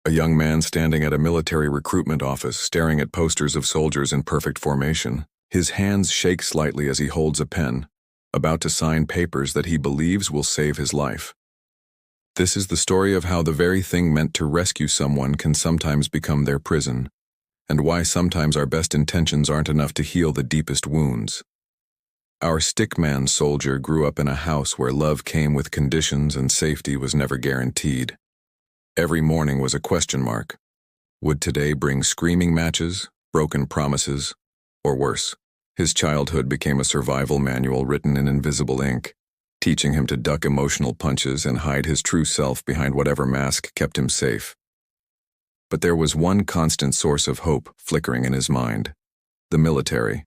A young man standing at a military recruitment office staring at posters of soldiers in perfect formation. His hands shake slightly as he holds a pen, about to sign papers that he believes will save his life. This is the story of how the very thing meant to rescue someone can sometimes become their prison, and why sometimes our best intentions aren't enough to heal the deepest wounds. Our Stickman soldier grew up in a house where love came with conditions and safety was never guaranteed. Every morning was a question mark. Would today bring screaming matches, broken promises, or worse? His childhood became a survival manual written in invisible ink, teaching him to duck emotional punches and hide his true self behind whatever mask kept him safe. But there was one constant source of hope flickering in his mind: the military.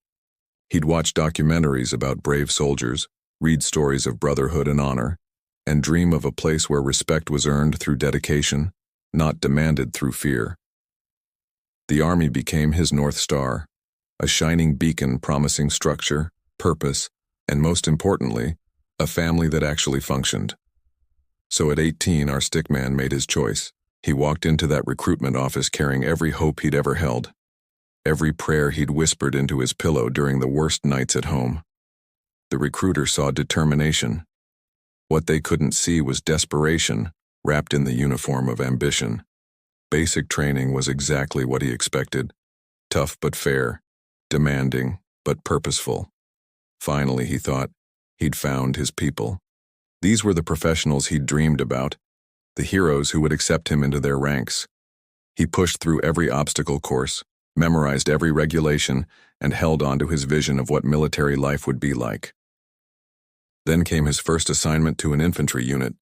He'd watch documentaries about brave soldiers, read stories of brotherhood and honor, and dream of a place where respect was earned through dedication, not demanded through fear. The Army became his North Star, a shining beacon promising structure, purpose, and most importantly, a family that actually functioned. So at 18, our Stickman made his choice. He walked into that recruitment office carrying every hope he'd ever held, every prayer he'd whispered into his pillow during the worst nights at home. The recruiter saw determination. What they couldn't see was desperation, wrapped in the uniform of ambition. Basic training was exactly what he expected: tough but fair, demanding but purposeful. Finally, he thought, he'd found his people. These were the professionals he'd dreamed about, the heroes who would accept him into their ranks. He pushed through every obstacle course, memorized every regulation, and held on to his vision of what military life would be like. Then came his first assignment to an infantry unit,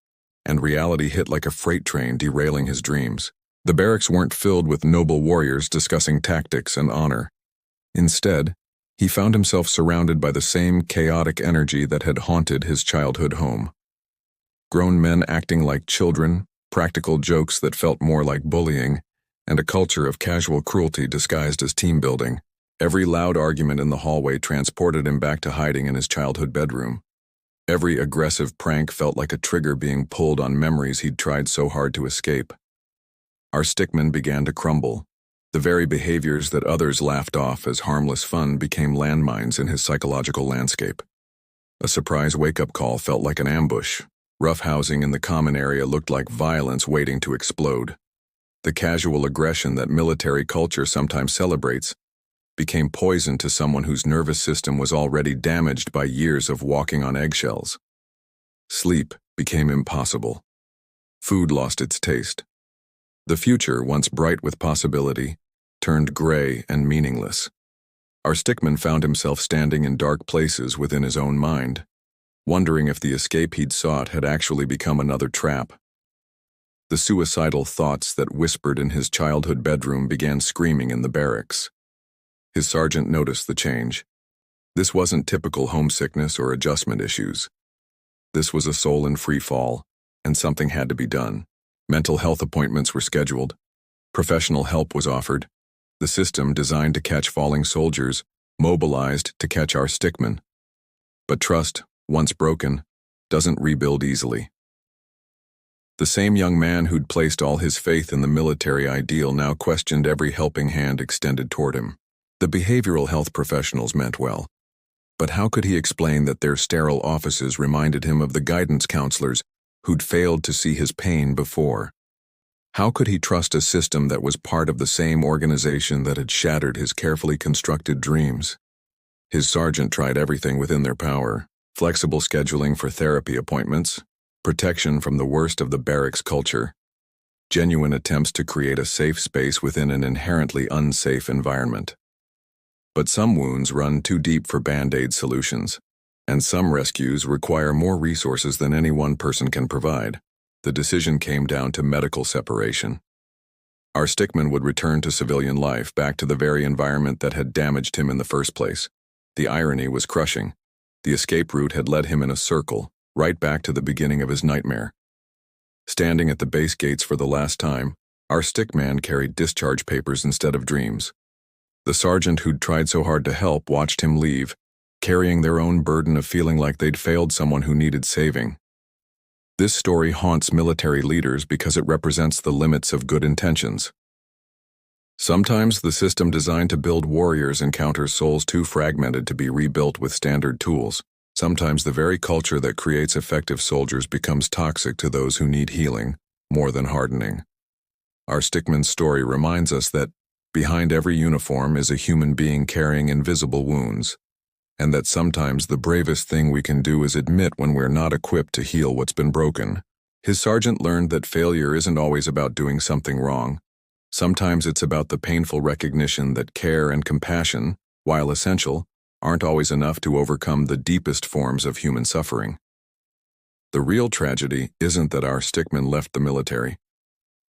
and reality hit like a freight train, derailing his dreams. The barracks weren't filled with noble warriors discussing tactics and honor. Instead, he found himself surrounded by the same chaotic energy that had haunted his childhood home. Grown men acting like children, practical jokes that felt more like bullying, and a culture of casual cruelty disguised as team building. Every loud argument in the hallway transported him back to hiding in his childhood bedroom. Every aggressive prank felt like a trigger being pulled on memories he'd tried so hard to escape. Our Stickman began to crumble. The very behaviors that others laughed off as harmless fun became landmines in his psychological landscape. A surprise wake-up call felt like an ambush. Rough housing in the common area looked like violence waiting to explode. The casual aggression that military culture sometimes celebrates became poison to someone whose nervous system was already damaged by years of walking on eggshells. Sleep became impossible. Food lost its taste. The future, once bright with possibility, turned gray and meaningless. Our Stickman found himself standing in dark places within his own mind, wondering if the escape he'd sought had actually become another trap. The suicidal thoughts that whispered in his childhood bedroom began screaming in the barracks. His sergeant noticed the change. This wasn't typical homesickness or adjustment issues. This was a soul in free fall, and something had to be done. Mental health appointments were scheduled. Professional help was offered. The system, designed to catch falling soldiers, mobilized to catch our Stickman. But trust, once broken, doesn't rebuild easily. The same young man who'd placed all his faith in the military ideal now questioned every helping hand extended toward him. The behavioral health professionals meant well, but how could he explain that their sterile offices reminded him of the guidance counselors who'd failed to see his pain before? How could he trust a system that was part of the same organization that had shattered his carefully constructed dreams? His sergeant tried everything within their power: flexible scheduling for therapy appointments, protection from the worst of the barracks culture, genuine attempts to create a safe space within an inherently unsafe environment. But some wounds run too deep for band-aid solutions, and some rescues require more resources than any one person can provide. The decision came down to medical separation. Our Stickman would return to civilian life, back to the very environment that had damaged him in the first place. The irony was crushing. The escape route had led him in a circle, right back to the beginning of his nightmare. Standing at the base gates for the last time, our Stickman carried discharge papers instead of dreams. The sergeant who'd tried so hard to help watched him leave, carrying their own burden of feeling like they'd failed someone who needed saving. This story haunts military leaders because it represents the limits of good intentions. Sometimes the system designed to build warriors encounters souls too fragmented to be rebuilt with standard tools. Sometimes the very culture that creates effective soldiers becomes toxic to those who need healing, more than hardening. Our Stickman story reminds us that behind every uniform is a human being carrying invisible wounds, and that sometimes the bravest thing we can do is admit when we're not equipped to heal what's been broken. His sergeant learned that failure isn't always about doing something wrong. Sometimes it's about the painful recognition that care and compassion, while essential, aren't always enough to overcome the deepest forms of human suffering. The real tragedy isn't that our Stickman left the military.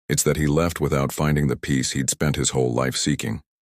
It's that he left without finding the peace he'd spent his whole life seeking.